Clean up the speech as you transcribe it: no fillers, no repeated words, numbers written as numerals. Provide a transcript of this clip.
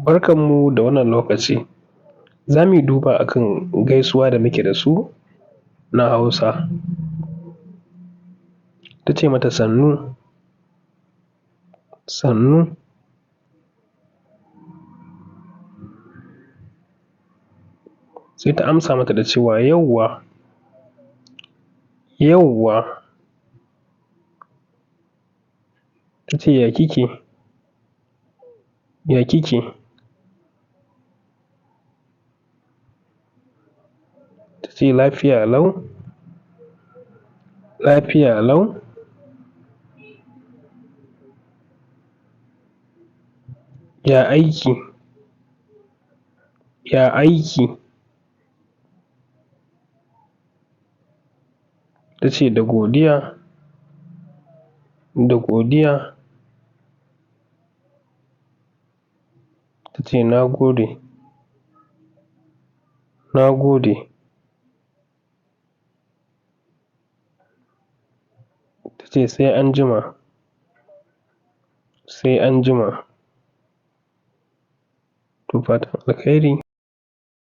Barkanmu da wannan lokaci. Za mu yi duba a kan gaisuwa da muke da su na Hausa. Ta ce mata sannu, sannu, sai ta amsa mata da cewa yawwa, yawwa. Ta ce ya kike, ya kike? Ta ce lafiya lau, lafiya lau. Ya aiki, ya aiki. Ta ce da godiya, da godiya. Ta ce na gode, na gode. Ta ce sai anjima, sai anjima. To fatan alkhairi.